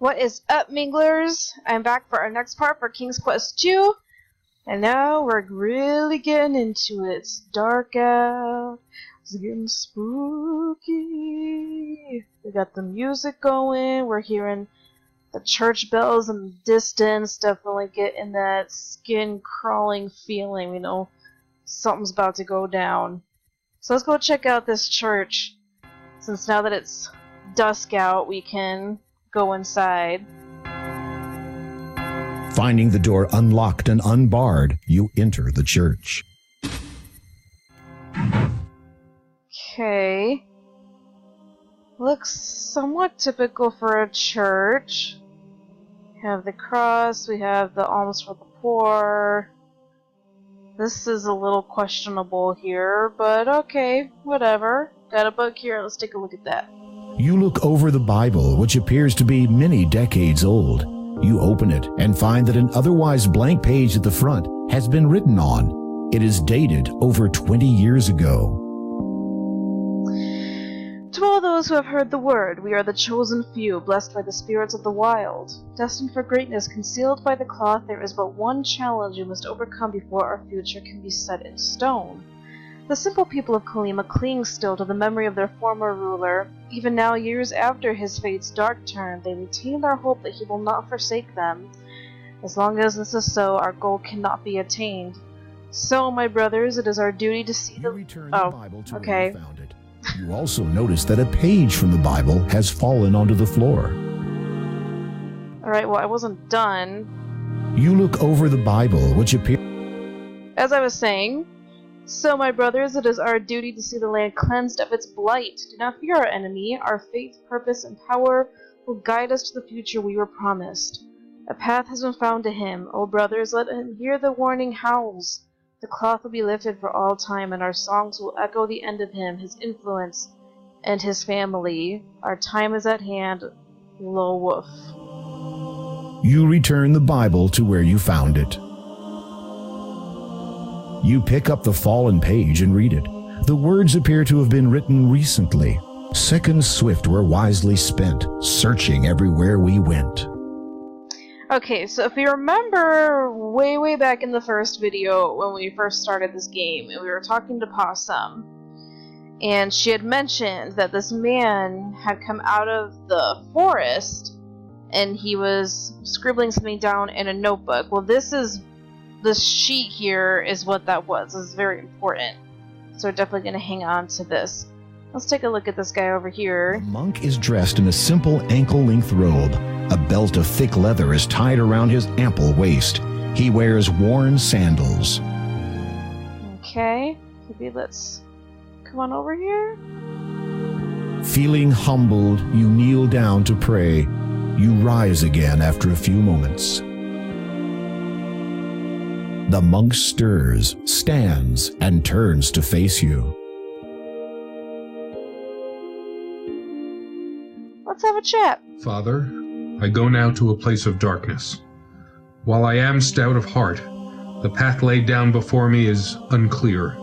What is up, Minglers? I'm back for our next part for King's Quest 2. And now we're really getting into it. It's dark out. It's getting spooky. We got the music going. We're hearing the church bells in the distance. Definitely getting that skin-crawling feeling. We know something's about to go down. So let's go check out this church. Since now that it's dusk out, we can go inside. Finding the door unlocked and unbarred, you enter the church. Okay. Looks somewhat typical for a church. We have the cross, we have the alms for the poor. This is a little questionable here, but okay, whatever. Got a book here, let's take a look at that. You look over the Bible, which appears to be many decades old. You open it and find that an otherwise blank page at the front has been written on. It is dated over 20 years ago. To all those who have heard the word, we are the chosen few, blessed by the spirits of the wild. Destined for greatness, concealed by the cloth, there is but one challenge you must overcome before our future can be set in stone. The simple people of Kolyma cling still to the memory of their former ruler. Even now, years after his fate's dark turn, they retain their hope that he will not forsake them. As long as this is so, our goal cannot be attained. So, my brothers, it is our duty to see You return the Bible to where you found it. You also notice that a page from the Bible has fallen onto the floor. Alright, well, I wasn't done. You look over the Bible, which appears... As I was saying, so, my brothers, it is our duty to see the land cleansed of its blight. Do not fear our enemy. Our faith, purpose, and power will guide us to the future we were promised. A path has been found to him. O brothers, let him hear the warning howls. The cloth will be lifted for all time, and our songs will echo the end of him, his influence, and his family. Our time is at hand. Lowolf. You return the Bible to where you found it. You pick up the fallen page and read it. The words appear to have been written recently. Seconds swift were wisely spent, searching everywhere we went. Okay, so if you remember way back in the first video when we first started this game, and we were talking to Possum, and she had mentioned that this man had come out of the forest, and he was scribbling something down in a notebook. Well, this sheet here is what that was. This is very important. So we're definitely going to hang on to this. Let's take a look at this guy over here. The monk is dressed in a simple ankle-length robe. A belt of thick leather is tied around his ample waist. He wears worn sandals. Okay, maybe let's come on over here. Feeling humbled, you kneel down to pray. You rise again after a few moments. The monk stirs, stands, and turns to face you. Let's have a chat. Father, I go now to a place of darkness. While I am stout of heart, the path laid down before me is unclear.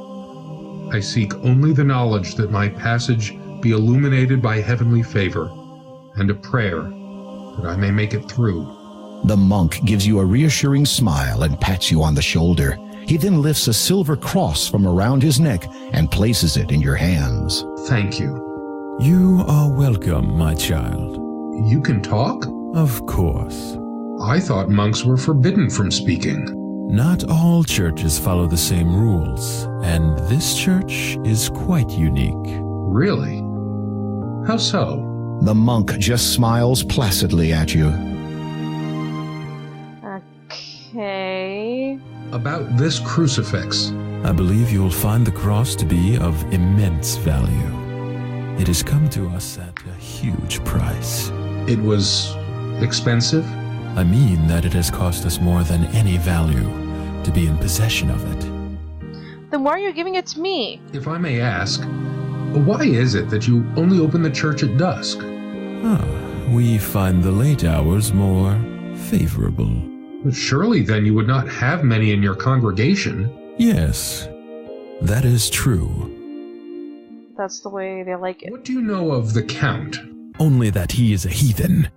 I seek only the knowledge that my passage be illuminated by heavenly favor, and a prayer that I may make it through. The monk gives you a reassuring smile and pats you on the shoulder. He then lifts a silver cross from around his neck and places it in your hands. Thank you. You are welcome, my child. You can talk? Of course. I thought monks were forbidden from speaking. Not all churches follow the same rules, and this church is quite unique. Really? How so? The monk just smiles placidly at you. Okay. About this crucifix. I believe you'll find the cross to be of immense value. It has come to us at a huge price. It was expensive? I mean that it has cost us more than any value to be in possession of it. Then why are you giving it to me? If I may ask, why is it that you only open the church at dusk? We find the late hours more favorable. Surely then you would not have many in your congregation. Yes, that is true. That's the way they like it. What do you know of the Count? Only that he is a heathen.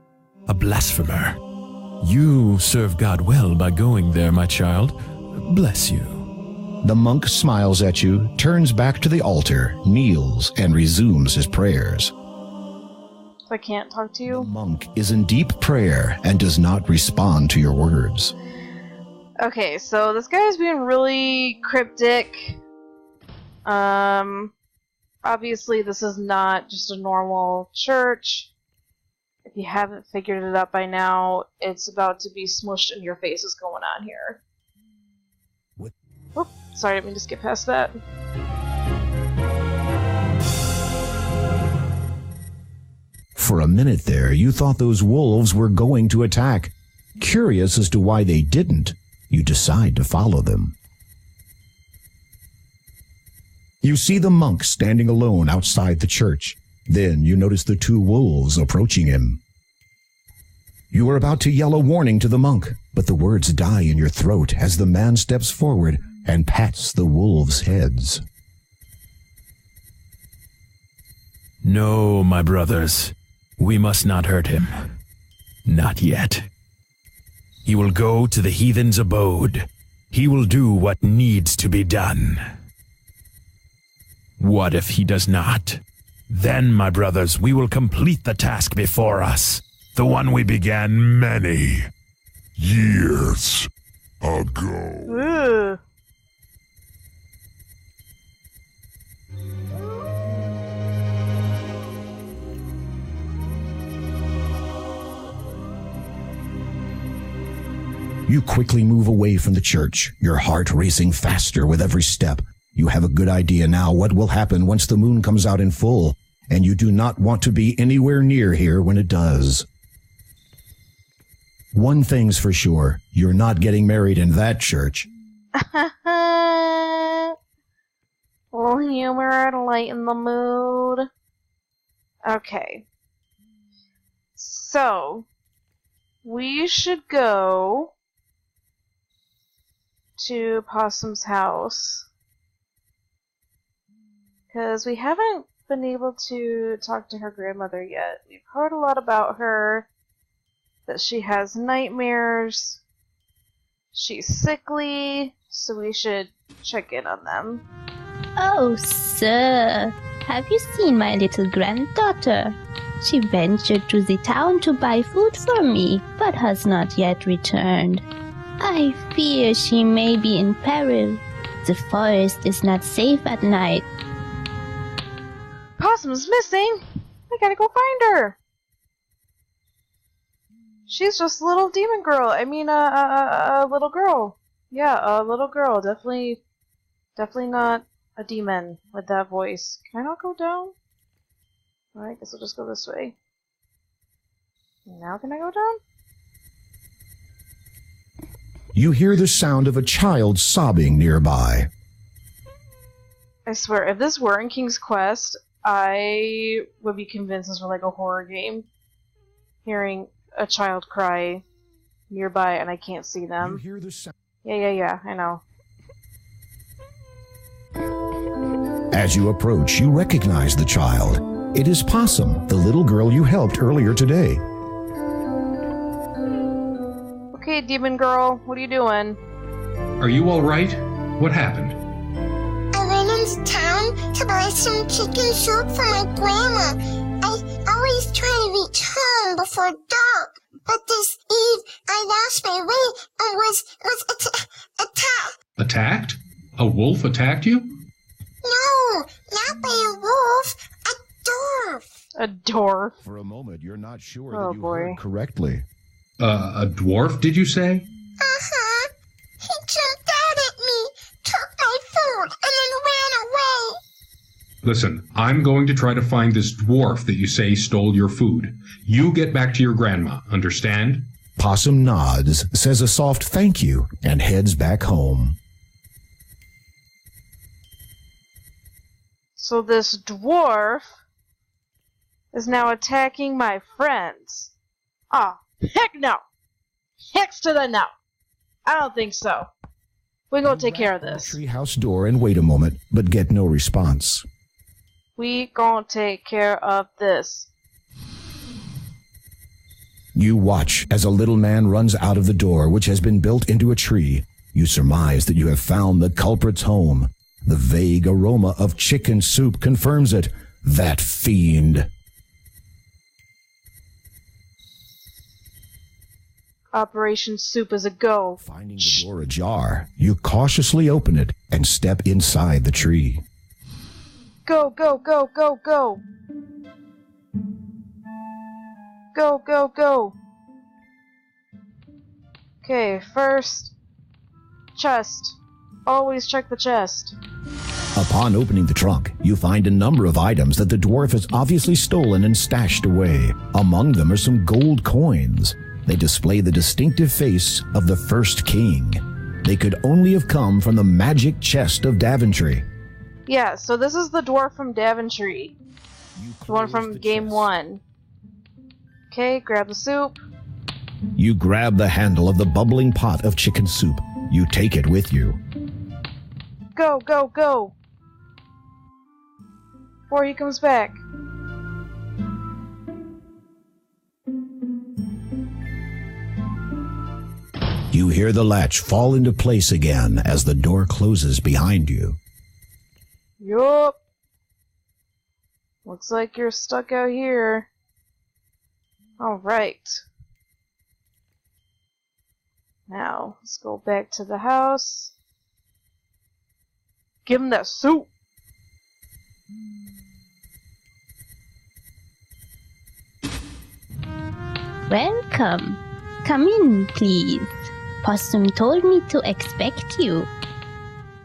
a blasphemer. You serve God well by going there, my child. Bless you. The monk smiles at you, turns back to the altar, kneels, and resumes his prayers. So I can't talk to The you? monk is in deep prayer and does not respond to your words. Okay, so this guy's being really cryptic. Obviously this is not just a normal church. If you haven't figured it out by now, it's about to be smushed in your face what's going on here. What? Oop, sorry, I didn't mean to skip past that. For a minute there, you thought those wolves were going to attack. Curious as to why they didn't, you decide to follow them. You see the monk standing alone outside the church. Then you notice the two wolves approaching him. You are about to yell a warning to the monk, but the words die in your throat as the man steps forward and pats the wolves' heads. No, my brothers, we must not hurt him. Not yet. He will go to the heathen's abode. He will do what needs to be done. What if he does not? Then, my brothers, we will complete the task before us, the one we began many years ago. Ugh. You quickly move away from the church, your heart racing faster with every step. You have a good idea now what will happen once the moon comes out in full, and you do not want to be anywhere near here when it does. One thing's for sure, you're not getting married in that church. Little humor to lighten the mood. Okay. So, we should go to Possum's house. Because we haven't been able to talk to her grandmother yet. We've heard a lot about her. That she has nightmares. She's sickly. So we should check in on them. Oh, sir, have you seen my little granddaughter? She ventured to the town to buy food for me, but has not yet returned. I fear she may be in peril. The forest is not safe at night. Possum's missing! I gotta go find her! She's just a little demon girl. I mean, a little girl. Yeah, a little girl. Definitely not a demon with that voice. Can I not go down? Alright, guess I'll just go this way. Now can I go down? You hear the sound of a child sobbing nearby. I swear, if this were in King's Quest, I would be convinced this were like a horror game. Hearing a child cry nearby and I can't see You them. hear the sound. Yeah, I know. As you approach, you recognize the child. It is Possum, the little girl you helped earlier today. Okay, demon girl, what are you doing? Are you all right? What happened? I went into town to buy some chicken soup for my grandma. I always try to reach home before dark, but this eve I lost my way and was attacked. Attacked? A wolf attacked you? No, not by a wolf, a dwarf. A dwarf. For a moment, you're not sure Oh, that you boy. heard correctly. A dwarf, did you say? Uh-huh. He jumped out at me, took my food, and then ran away. Listen, I'm going to try to find this dwarf that you say stole your food. You get back to your grandma, understand? Possum nods, says a soft thank you, and heads back home. So this dwarf is now attacking my friends. Oh, heck no! Hex to the no! I don't think so. We gonna take care of this. Treehouse door and wait a moment, but get no response. We gonna take care of this. You watch as a little man runs out of the door, which has been built into a tree. You surmise that you have found the culprit's home. The vague aroma of chicken soup confirms it. That fiend. Operation Soup is a go. Finding the door ajar, you cautiously open it and step inside the tree. Go, go, go, go, go! Go, go, go! Okay, first, chest. Always check the chest. Upon opening the trunk, you find a number of items that the dwarf has obviously stolen and stashed away. Among them are some gold coins. They display the distinctive face of the first king. They could only have come from the magic chest of Daventry. Yeah, so this is the dwarf from Daventry. The one from Game 1. Okay, grab the soup. You grab the handle of the bubbling pot of chicken soup. You take it with you. Go, go, go! Before he comes back. You hear the latch fall into place again as the door closes behind you. Yup. Looks like you're stuck out here. Alright. Now, let's go back to the house. Give him that soup! Welcome. Come in, please. Possum told me to expect you.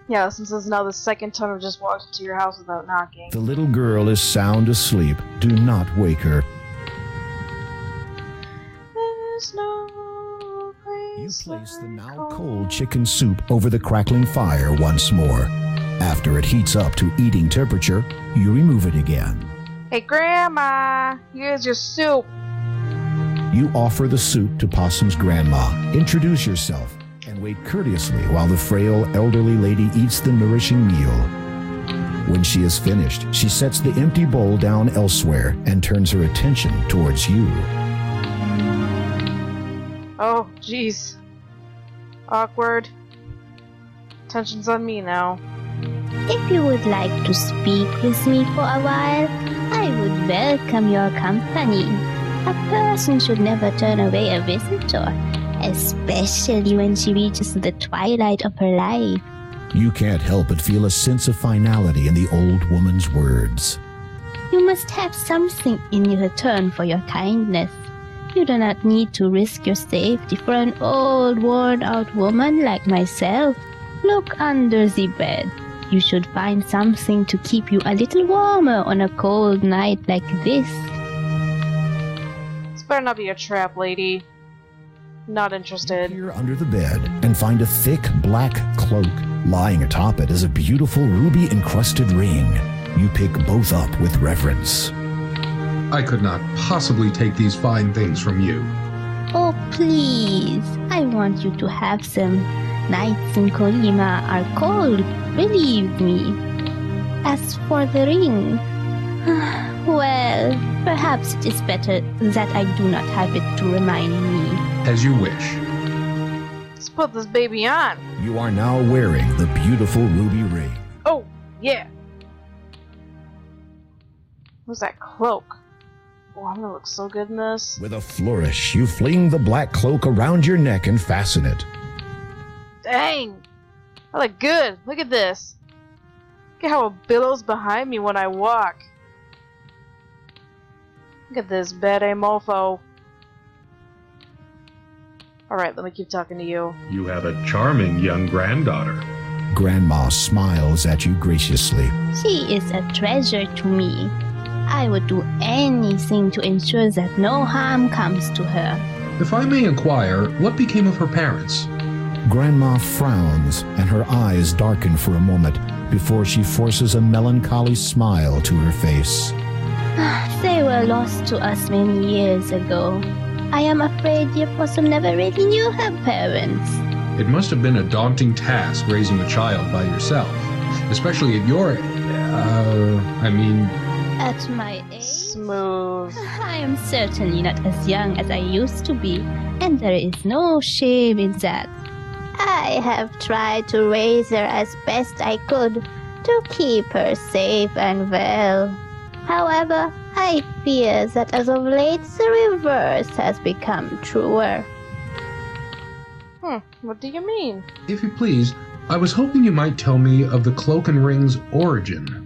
Yeah, since it's now the second time I've just walked into your house without knocking. The little girl is sound asleep. Do not wake her. There's no place. You place the now cold chicken soup over the crackling fire once more. After it heats up to eating temperature, you remove it again. Hey, Grandma! Here's your soup! You offer the soup to Possum's grandma, introduce yourself, and wait courteously while the frail elderly lady eats the nourishing meal. When she is finished, she sets the empty bowl down elsewhere and turns her attention towards you. Oh, jeez. Awkward. Tension's on me now. If you would like to speak with me for a while, I would welcome your company. A person should never turn away a visitor, especially when she reaches the twilight of her life. You can't help but feel a sense of finality in the old woman's words. You must have something in return for your kindness. You do not need to risk your safety for an old, worn-out woman like myself. Look under the bed. You should find something to keep you a little warmer on a cold night like this. This better not be a trap, lady. Not interested. You're under the bed and find a thick black cloak. Lying atop it is a beautiful ruby-encrusted ring. You pick both up with reverence. I could not possibly take these fine things from you. Oh, please. I want you to have them. Nights in Kolima are cold, believe me. As for the ring, well, perhaps it is better that I do not have it to remind me. As you wish. Let's put this baby on. You are now wearing the beautiful ruby ring. Oh, yeah. What's that cloak? Oh, I'm gonna look so good in this. With a flourish, you fling the black cloak around your neck and fasten it. Dang! I look good. Look at this. Look at how it billows behind me when I walk. Look at this bad mofo. Alright, let me keep talking to you. You have a charming young granddaughter. Grandma smiles at you graciously. She is a treasure to me. I would do anything to ensure that no harm comes to her. If I may inquire, what became of her parents? Grandma frowns, and her eyes darken for a moment before she forces a melancholy smile to her face. They were lost to us many years ago. I am afraid dear Possum never really knew her parents. It must have been a daunting task raising a child by yourself, especially at your At my age? Smooth. I am certainly not as young as I used to be, and there is no shame in that. I have tried to raise her as best I could to keep her safe and well. However, I fear that as of late the reverse has become truer. What do you mean? If you please, I was hoping you might tell me of the cloak and ring's origin.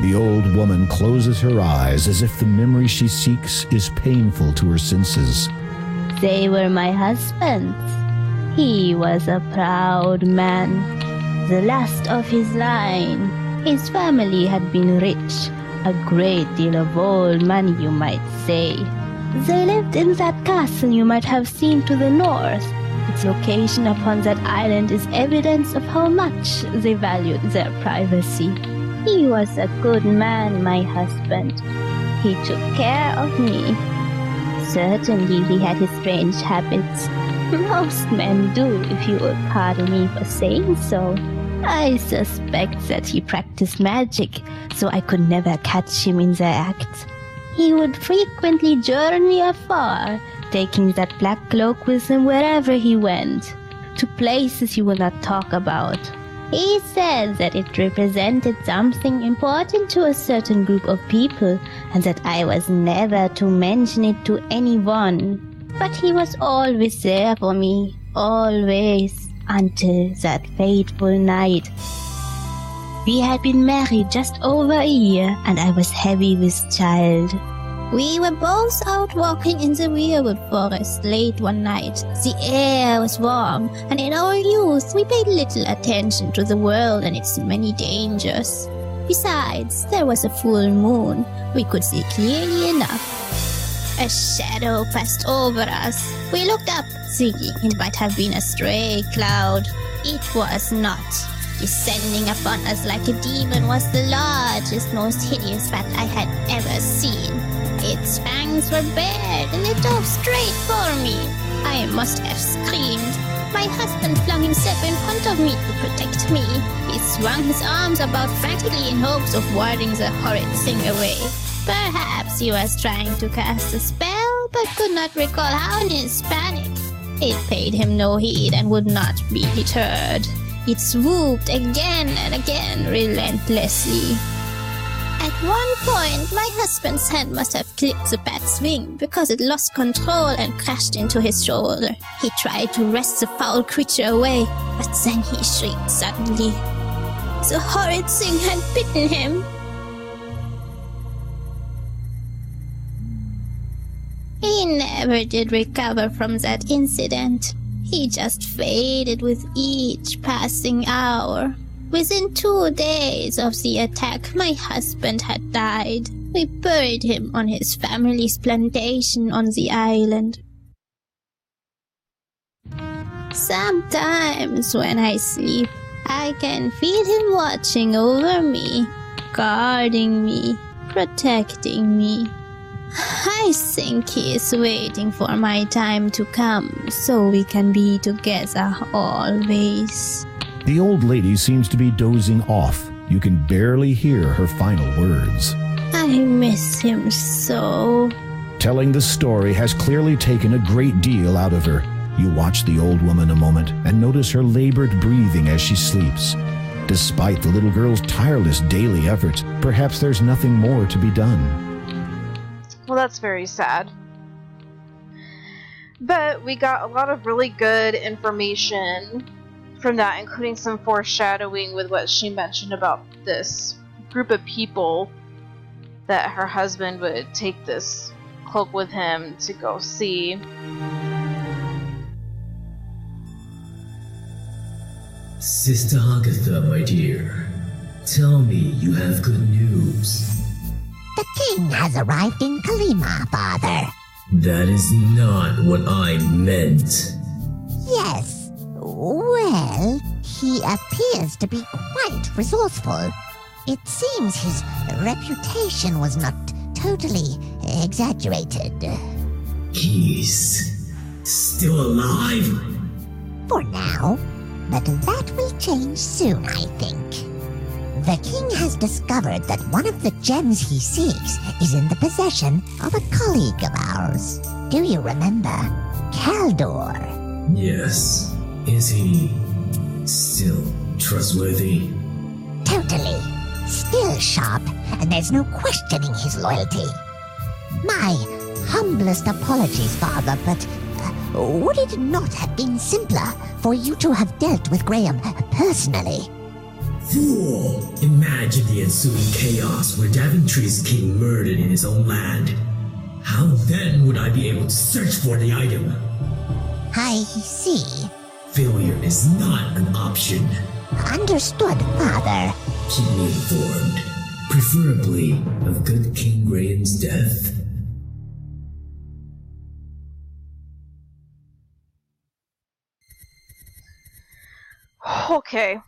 The old woman closes her eyes as if the memory she seeks is painful to her senses. They were my husband's. He was a proud man, the last of his line. His family had been rich, a great deal of old money, you might say. They lived in that castle you might have seen to the north. Its location upon that island is evidence of how much they valued their privacy. He was a good man, my husband. He took care of me. Certainly he had his strange habits. Most men do, if you would pardon me for saying so. I suspect that he practiced magic, so I could never catch him in the act. He would frequently journey afar, taking that black cloak with him wherever he went, to places he would not talk about. He said that it represented something important to a certain group of people, and that I was never to mention it to anyone. But he was always there for me, always, until that fateful night. We had been married just over a year, and I was heavy with child. We were both out walking in the weirwood forest late one night. The air was warm, and in our youth we paid little attention to the world and its many dangers. Besides, there was a full moon. We could see clearly enough. A shadow passed over us. We looked up, thinking it might have been a stray cloud. It was not. Descending upon us like a demon was the largest, most hideous bat I had ever seen. Its fangs were bared, and it dove straight for me. I must have screamed. My husband flung himself in front of me to protect me. He swung his arms about frantically in hopes of warding the horrid thing away. Perhaps he was trying to cast a spell, but could not recall how in his panic. It paid him no heed and would not be deterred. It swooped again and again relentlessly. At one point, my husband's hand must have clipped the bat's wing because it lost control and crashed into his shoulder. He tried to wrest the foul creature away, but then he shrieked suddenly. The horrid thing had bitten him. He never did recover from that incident. He just faded with each passing hour. Within 2 days of the attack, my husband had died. We buried him on his family's plantation on the island. Sometimes when I sleep, I can feel him watching over me, guarding me, protecting me. I think he is waiting for my time to come so we can be together always. The old lady seems to be dozing off. You can barely hear her final words. I miss him so. Telling the story has clearly taken a great deal out of her. You watch the old woman a moment and notice her labored breathing as she sleeps. Despite the little girl's tireless daily efforts, perhaps there's nothing more to be done. Well, that's very sad. But we got a lot of really good information from that, including some foreshadowing with what she mentioned about this group of people that her husband would take this cloak with him to go see. Sister Agatha, my dear, tell me you have good news. The king has arrived in Kalima, father. That is not what I meant. Yes. Well, he appears to be quite resourceful. It seems his reputation was not totally exaggerated. He's still alive? For now, but that will change soon, I think. The king has discovered that one of the gems he seeks is in the possession of a colleague of ours. Do you remember Kaldor? Yes. Is he still trustworthy? Totally. Still sharp, and there's no questioning his loyalty. My humblest apologies, Father, but would it not have been simpler for you to have dealt with Graham personally? Fool! Imagine the ensuing chaos where Daventry's king murdered in his own land. How then would I be able to search for the item? I see. Failure is not an option. Understood, Father. Keep me informed, preferably of good King Graham's death. Okay.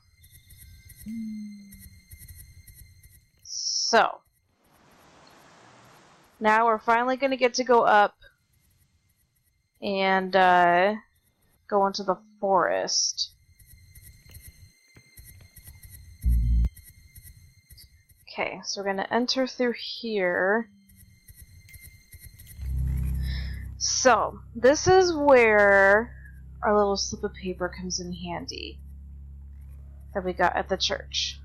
So. Now we're finally going to get to go up and go into the forest. Okay, so we're going to enter through here. So, this is where our little slip of paper comes in handy that we got at the church.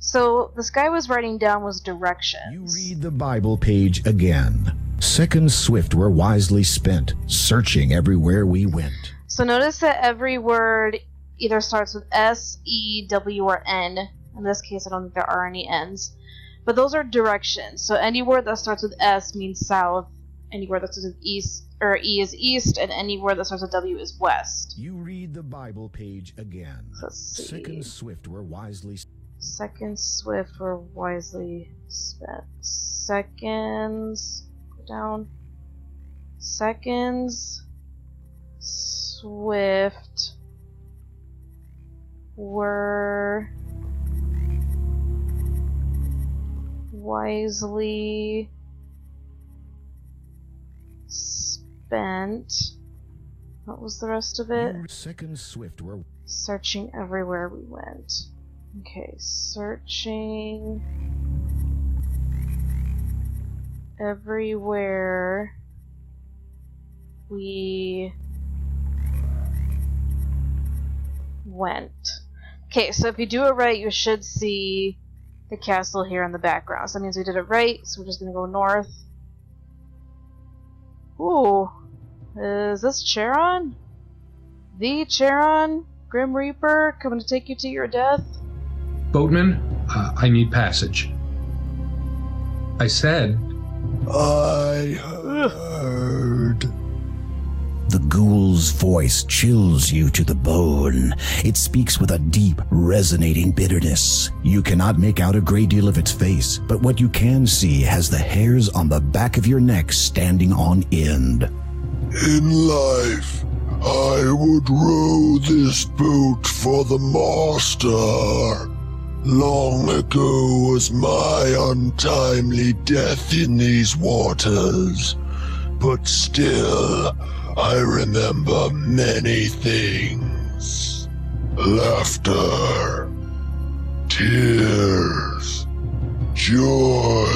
So, this guy was writing down was directions. You read the Bible page again. Seconds swift were wisely spent, searching everywhere we went. So notice that every word either starts with S, E, W, or N. In this case, I don't think there are any N's. But those are directions. So any word that starts with S means south, any word that starts with east or E is east, and any word that starts with W is west. You read the Bible page again. Let's see. Seconds swift were wisely Seconds swift were wisely spent. Seconds, go down. Seconds swift were wisely spent. What was the rest of it? Seconds swift were searching everywhere we went. Okay, searching everywhere we went. Okay, so if you do it right, you should see the castle here in the background. So that means we did it right, so we're just gonna go north. Ooh, is this Charon? The Charon? Grim Reaper coming to take you to your death? Boatman, I need passage. I said... I heard. The ghoul's voice chills you to the bone. It speaks with a deep, resonating bitterness. You cannot make out a great deal of its face, but what you can see has the hairs on the back of your neck standing on end. In life, I would row this boat for the master. Long ago was my untimely death in these waters, but still I remember many things. Laughter, tears, joy,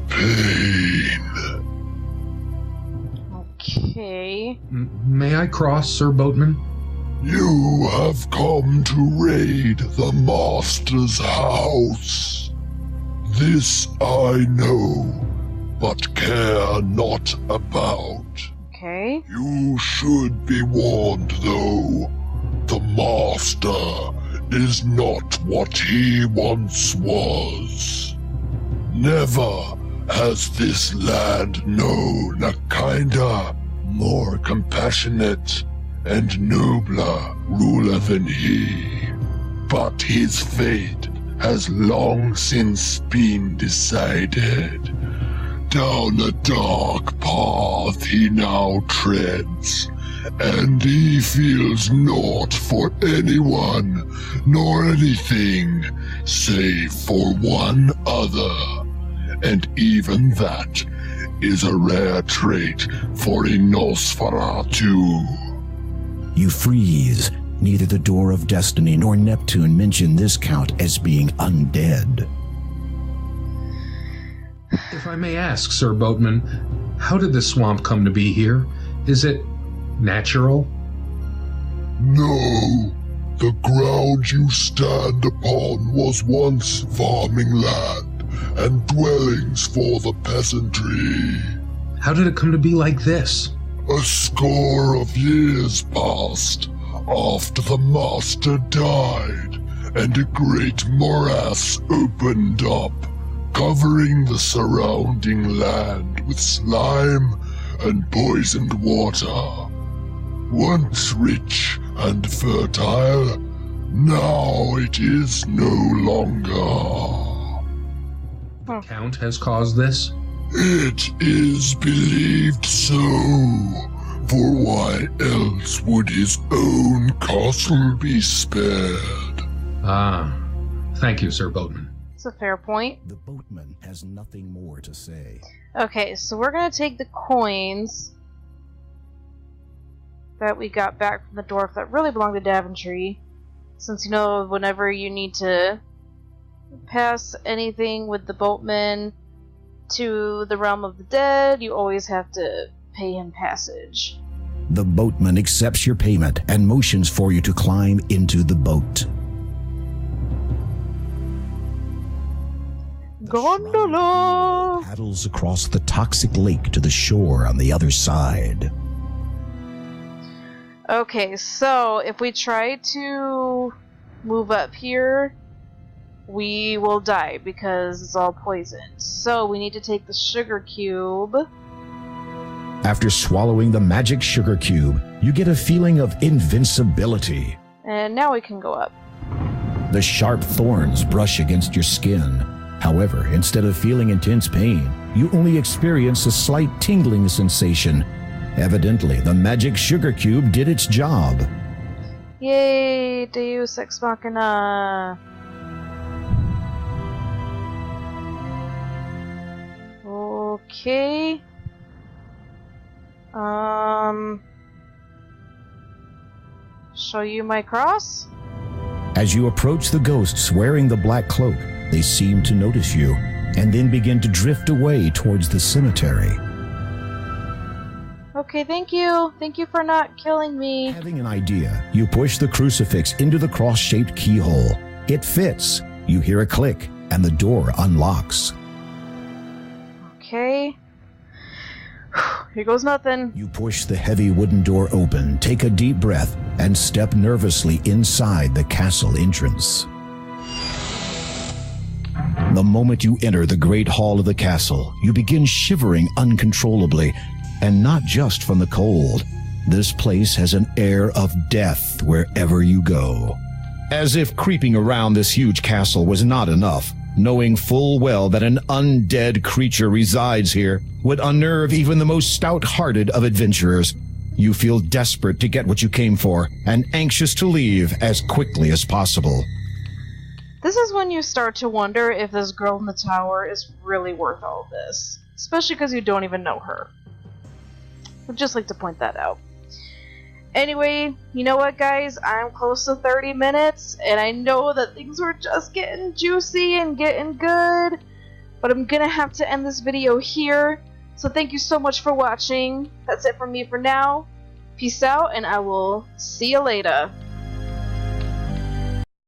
pain. Okay. May I cross, Sir Boatman? You have come to raid the master's house. This I know, but care not about. Okay. You should be warned, though. The master is not what he once was. Never has this land known a kinder, more compassionate, and nobler ruler than he. But his fate has long since been decided. Down a dark path he now treads, and he feels naught for anyone nor anything save for one other. And even that is a rare trait for a Nosferatu. You freeze, Neither the Door of Destiny nor Neptune mention this count as being undead. If I may ask, Sir Boatman, how did this swamp come to be here? Is it natural? No. The ground you stand upon was once farming land and dwellings for the peasantry. How did it come to be like this? A score of years passed after the master died, and a great morass opened up, covering the surrounding land with slime and poisoned water. Once rich and fertile, now it is no longer. The Count has caused this? It is believed so, for why else would his own castle be spared? Ah, thank you, Sir Boatman. That's a fair point. The boatman has nothing more to say. Okay, so we're gonna take the coins that we got back from the dwarf that really belonged to Daventry, since, you know, whenever you need to pass anything with the boatman to the realm of the dead, you always have to pay him passage. The boatman accepts your payment and motions for you to climb into the boat. Gondola! Paddles across the toxic lake to the shore on the other side. Okay, so if we try to move up here, we will die because it's all poisoned. So we need to take the sugar cube. After swallowing the magic sugar cube, you get a feeling of invincibility. And now we can go up. The sharp thorns brush against your skin. However, instead of feeling intense pain, you only experience a slight tingling sensation. Evidently, the magic sugar cube did its job. Yay, Deus Ex Machina. Okay. Show you my cross? As you approach the ghosts wearing the black cloak, they seem to notice you, and then begin to drift away towards the cemetery. Okay, thank you. Thank you for not killing me. Having an idea, you push the crucifix into the cross-shaped keyhole. It fits. You hear a click, and the door unlocks. Okay. Here goes nothing. You push the heavy wooden door open, take a deep breath, and step nervously inside the castle entrance. The moment you enter the great hall of the castle, you begin shivering uncontrollably, and not just from the cold. This place has an air of death wherever you go. As if creeping around this huge castle was not enough, knowing full well that an undead creature resides here would unnerve even the most stout-hearted of adventurers. You feel desperate to get what you came for, and anxious to leave as quickly as possible. This is when you start to wonder if this girl in the tower is really worth all this. Especially because you don't even know her. I'd just like to point that out. Anyway, you know what, guys? I'm close to 30 minutes, and I know that things were just getting juicy and getting good, but I'm gonna have to end this video here. So thank you so much for watching. That's it from me for now. Peace out, and I will see you later.